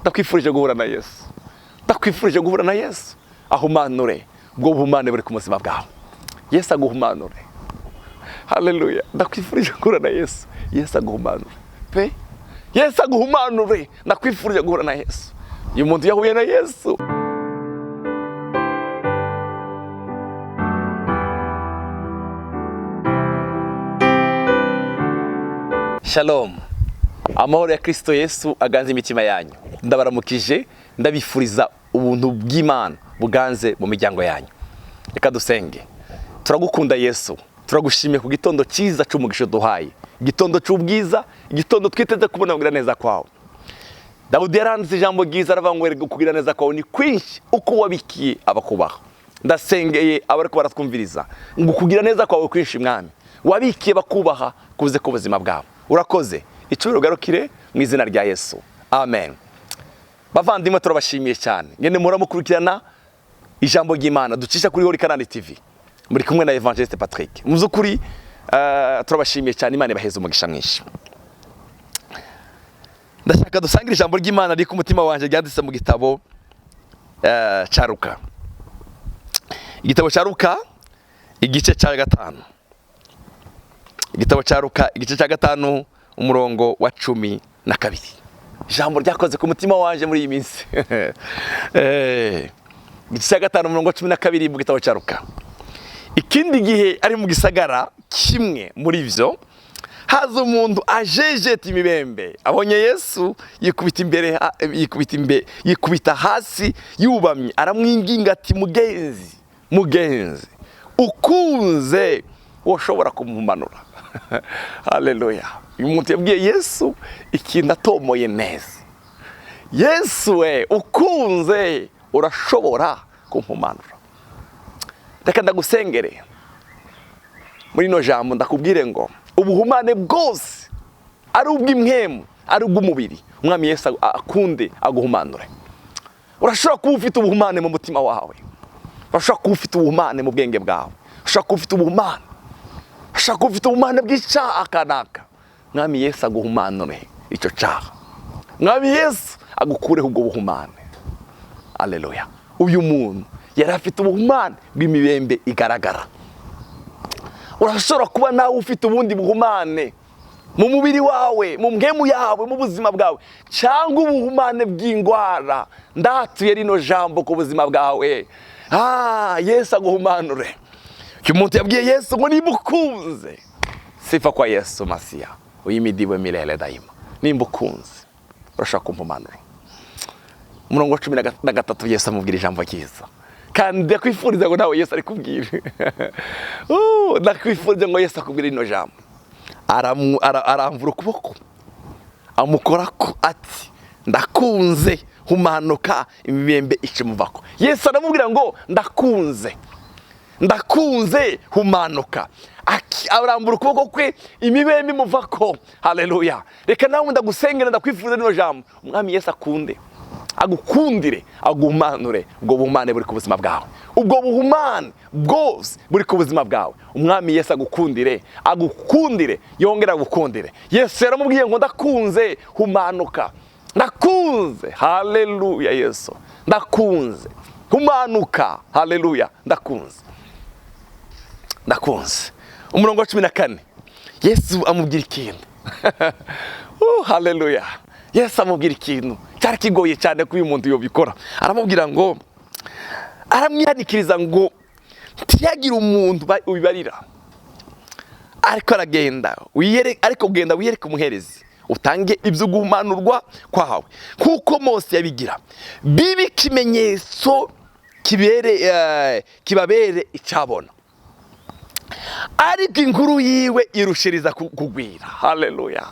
ndakwifurije guhura na Yesu, ndakwifurije guhura na Yesu, ahumanure ubwo buhumane buri ku buzima bwawe. Yesu aguhumanure. Haleluya. Ndakwifurije guhura na Yesu, Yesu aguhumanure pe, Yesu aguhumanure. Ndakwifurije guhura na Yesu. Uyu muntu yahuye na Yesu. Shalom. Amahoro ya Kristo Yesu aganze imitima yanyu. Ndabaramukije, ndabifuriza ubuntu bw'Imana buganze mu miryango yanyu. Reka dusenge. Turagukunda Yesu, turagushimiye ku gitondo cyiza cy'umugisha duhaye, igitondo cy'ubwiza, igitondo twiteze kubona kugira neza kwawe. Dawudi yaranditse ijambo ryiza aravuga ngo kugira neza kwawe ni kwinshi uko wabikiye abakubaha. Ndasengeye abariko baratwumviriza ngo kugira neza kwawe kwinshi mwami, wabikiye bakubaha kuze ku buzima bwabo. Urakoze, icubiro garukire mu izina rya Yesu. Amen. Bavandimwe turabashimiye cyane. Ngene muramukurikirana ijambo ry'Imana ducisha kuri CANAAN TV. Muri kumwe na Evangeliste Patrick. Mu zukuri turabashimiye cyane, Imana ibaheze umugisha mwinshi. Ndashaka dusangira ijambo ry'Imana riri ku mutima wanje ryanditse mu gitabo ca Luka. Igitabo ca Luka igice ca 5. Igitabo ca Luka igice ca 5 umurongo wa 12. Ijambo ryakoze ku mutima wanje muri iyi minsi. Igice ca 5 umurongo wa 12 mu gitabo ca Luka. Ikindi gihe ari mu gisagara kimwe muri ivyo, haza umuntu ajejeta imibembe, abonye Yesu yikubita hasi yubamye, aramwinginga ati mugenzi ukunze woshobora kumumanura. Haleluya. Uyu muntu yabwiye Yesu ikintu atomoye neza. Yesu ukunze urashobora kumumanura. Reka ndagusengere muri no jambo ndakubwire ngo ubuhumane bwose ari ubw'imwemu ari ubw'umubiri, umwami Yesu akunde aguhumanure. Urashobora kuba ufite ubuhumane mu mutima wawe, urashobora kuba ufite ubuhumane mu bwenge bwawe, urashobora kuba ufite ubuhumane, urashobora kuba ufite ubuhumane bw'icyaha kanaka. Umwami Yesu aguhumanure icyo cyaha, umwami Yesu agukureho ubwo buhumane. Haleluya. Uyu muntu yari afite ubuhumane bw'imibembe igaragara. Urashobora kuba nawe ufite ubundi buhumane mu mubiri wawe, mu mwemu yawe, mu buzima bwawe, cyangwa ubuhumane bw'indwara. Ndatuye rino jambo ku buzima bwawe. Yesu aguhumanure. Uyu muntu yabwiye Yesu ngo nimukunze. Sifa kwa Yesu Masiya, uyimidiwe milele daima. Nimukunze urashaka kumumanura. Umurongo wa 13 Yesu amubwira ijambo ryiza. Kandi ndakwifuriza ngo nawe Yesu ari kubwira. Ndakwifuriza ngo Yesu akubwira ino jambo. Aramvura ukuboko, amukorako ati ndakunze humanuka imibembe icimuvako. Yesu aramubwira ngo ndakunze humanuka. Arambura ukuboko kwe imibembe imuvako. Haleluya. Reka nawe ndagusengera ndakwifuriza ino jambo. Umwami Yesu akunde agukundire aguhumanure ubwo buhumane buri ku buzima bwawe, ubwo buhumane bwose buri ku buzima bwawe. Umwami Yesu agukundire yongera agukundire. Yesu yaramubwiye ngo ndakunze humanuka, ndakunze. Haleluya. Yesu ndakunze humanuka. Haleluya. Ndakunze. Umurongo wa 14 Yesu amubwira ikintu. Haleluya. Yesu amubwira ikintu cyari kigoye cyane ko uyu muntu yobikora. Aramubwira ngo, aramwihanikiriza ngo ntiyagira umuntu ubibarira, ariko aragenda wiyereke umuherezi, utange ibyo guhumanurwa kwawe kuko Mose yabigira, bibi ikimenyetso kibabere icyabona, ariko inkuru yiwe irushiriza kugwira. Haleluya.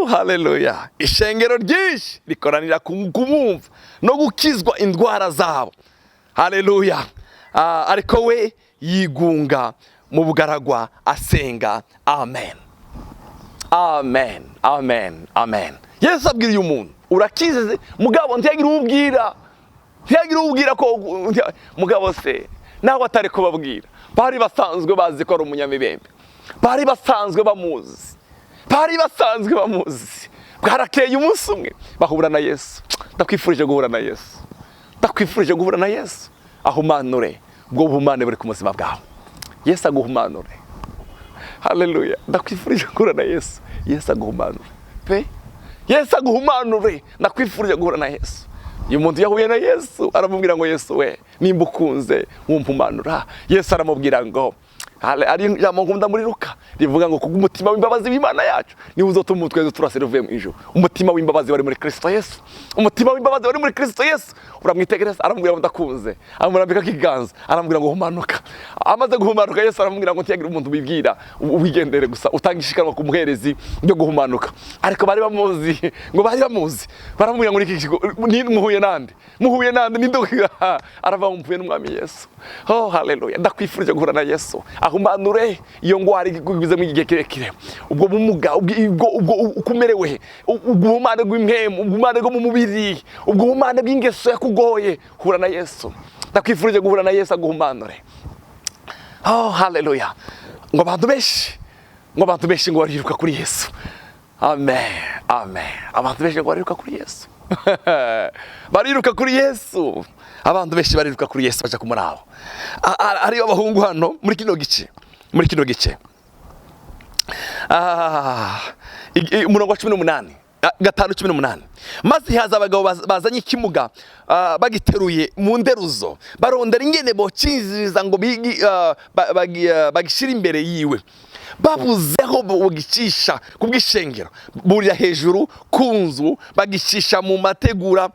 Haleluya. Ishengero ryinshi rikoranira kumwumva no gukizwa indwara zabo. Haleluya. Ariko we yigunga mu bugaragwa asenga. Amen. Yesu abwira uyu muntu urakize mugabo ntiyagira ubwira ko mugabo se nawe atari kubabwira. Bari basanzwe bazi ko ari umunyamibembe, bari basanzwe bamuzi, bwarakeye umunsi umwe bahura na Yesu. Ndakwifurije guhura na Yesu, ndakwifurije guhura na Yesu, ahumanure ubwo buhumane buri ku buzima bwawe. Yesu aguhumanure. Haleluya. Ndakwifurije guhura na Yesu, Yesu aguhumanure pe, Yesu aguhumanure. Ndakwifurije guhura na Yesu. Uyu muntu yahuye na Yesu aramubwira ngo Yesu we, nimba ukunze wumpumanura. Yesu aramubwira ngo ari ijambo nkunda muri Luka rivuga ngo kubw'umutima w'imbabazi w'Imana yacu niwe uzotuma twese turaseruvuye mu ijuru. Umutima w'imbabazi wari muri Kristo Yesu, umutima w'imbabazi wari muri Kristo Yesu. Uramwitegereza aramubwira ngo ndakunze, amurambika kiganza aramubwira ngo humanuka. Amaze guhumanuka Yesu aramubwira ngo ntiyagira umuntu wibwira, wigendere gusa utangishikanwa ku muherezi byo guhumanuka. Ariko bari bamuzi, ngo bari bamuzi, baramubwira ngo iki ni muhuye nande, muhuye nande ni ndoga. Arava mvuye n'umwami Yesu. Oh haleluya. Ndakwifurije guhura na Yesu, ahumanure iyo ngwari igwize mu gihe kirekire, ubwo bumuga, ubwo ukumerewe, ubumane bw'impemu, ubumane bwo mu mubiri, ubwo bumane bw'ingeso yakugoye. Hura na Yesu. Ndakwifurije guhura na Yesu aguhumanure. Oh haleluya. Ngo abantu benshi ngo bariruka kuri Yesu. Amen, amen. Abantu benshi ngo bariruka kuri Yesu. Bariruka kuri Yesu. Abantu benshi bariruka kuri Yesu baje kumuraba. Ariyo abahungu hano muri kino gice. Umurongo wa 18, 5:18. Maze haza abagabo bazanye ikimuga bagiteruye mu nderuzo, barondera ingene bocinziriza ngo bagishira imbere yiwe. Babuzeho bogicisha kubw'ishengero, burya hejuru kunzu bagicisha mu mategura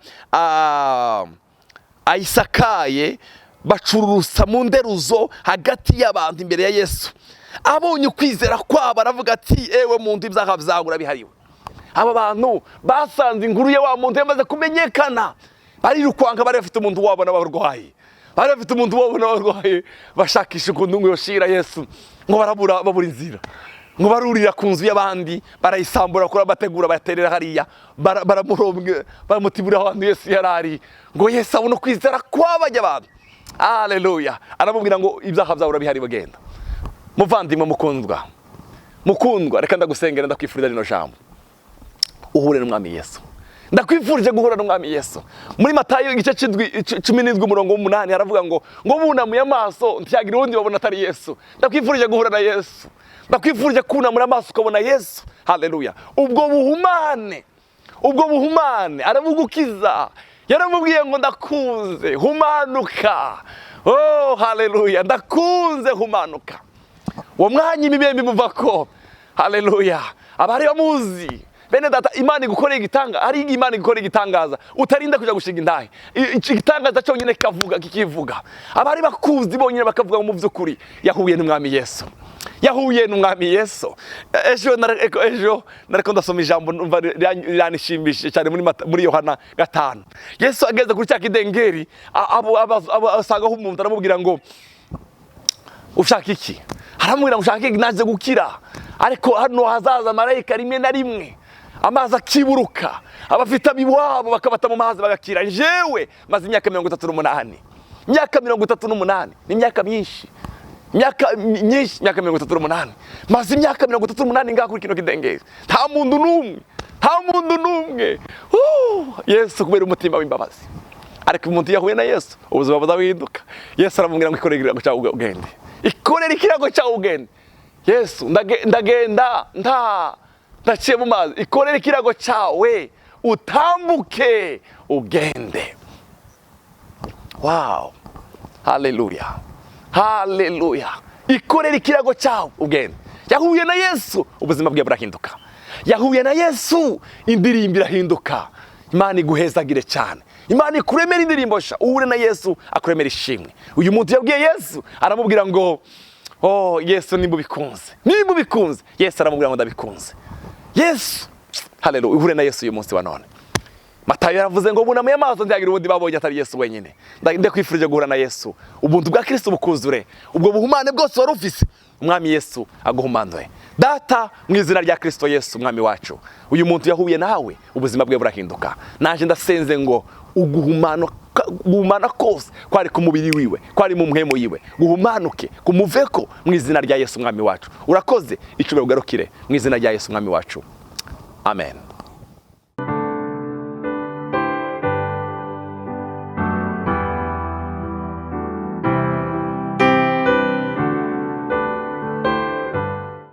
ayisakaye, bacururusa mu nderuzo hagati y'abantu imbere ya Yesu. Abonye ukwizera kwabo aravuga ati ewe muntu ibyaha byagura bihariwe. Aba bantu basanze inkuru ya wa muntu yamaze kumenyekana, barirukwanga bari bafite umuntu wabo n'abarwayi, bari bafite umuntu wabo n'abarwayi, bashakisha ukuntu ngo yoshira Yesu, ngo babura inzira, ngo barurira ku nzu y'abandi, barayisambura kuri abategura baterera hariya, baramurombwe, baramutibura ahantu Yesu yarari, ngo Yesu abone kwizera kw'abajya abantu. Haleluya. Aramubwira ngo ibyaha byawe urabihari bagenda. Muvandimwe mukundwa, reka ndagusengera, ndakwifurije rino jambo, uhure n'umwami Yesu. Ndakwifurije guhura n'umwami Yesu. Muri Matayo igice 17 umurongo w'8 haravuga ngo bunamuye amaso ntiyagira undi babona atari Yesu. Ndakwifurije guhura na Yesu. Ndakwifurije kunamura amaso ukabona Yesu. Haleluya. Ubwo buhumane arabugukiza. Yaramubwiye ngo ndakunze humanuka. Oh haleluya. Ndakunze humanuka. Uwo mwanya imibembe muvako. Haleluya. Abari bamuzi bene data, Imana igukoreye igitanga, ari Imana igukoreye igitangaza utarinda kuja gushinga indahe. Igitangaza cyonyine kikivuga. Abari bakuzi bonyine bakavuga mu by'ukuri yahuye n'umwami Yesu. Yahuye n'umwami Yesu. Ejo nariko ndasoma ijambo numva riranishimishije cyane muri Yohana 5. Yesu ageze kuri cya kidengeri, asagaho umuntu aramubwira ngo ushaka iki? Aramubwira ngo ushaka iki? Naje gukira. Ariko hano hazaza marayika rimwe na rimwe, amazi akiburuka, abafite abiwabo bakabata mu mazi bagakira. Jewe maze imyaka 38. Imyaka 38 ni imyaka myinshi. Imyaka 38. Maze imyaka 38 ngaho kuri kino kidengeri. Nta muntu numwe. Yesu kubera umutima w'imbabazi. Ariko umuntu yahuye na Yesu, ubuzima buzahinduka. Yesu aramubwira ngo ikorere ikirago cyawe ugende. Ikorere ikirago cyawe ugende. Yesu ndagenda ndaciye mu mazi, ikorere ikirago cyawe utambuke ugende. Wow. Haleluya. Ikorere ikirago cyawe ugende. Yahuye na Yesu, ubuzima bwe burahinduka. Yahuye na Yesu, indirimbo irahinduka. Imana iguhezagire cyane. Imana ikuremera indirimbo sha. Uhure na Yesu akuremera ishimwe. Uyu muntu yabwiye Yesu aramubwira ngo oh Yesu nimba ubikunze. Yesu aramubwira ngo ndabikunze. Yesu. Haleluya. Uhure na Yesu uyu munsi wa none. Matayo yaravuze ngo bunamuye amaso ntiyagira ubundi babonye atari Yesu wenyine. Ndakwifurije guhura na Yesu. Ubuntu bwa Kristo bukuzure. Ubwo buhumane bwose wari ufise, umwami Yesu aguhumanure. Data mu izina rya Kristo Yesu umwami wacu. Uyu muntu yahuye nawe, ubuzima bwe burahinduka. Naje ndasenze ngo guhumana kose kwari ku mubiri wiwe, kwari mu mpemu yiwe, guhumanuke kumuveko mu izina rya Yesu umwami wacu. Urakoze, icubero ugarukire mu izina rya Yesu umwami wacu. Amen.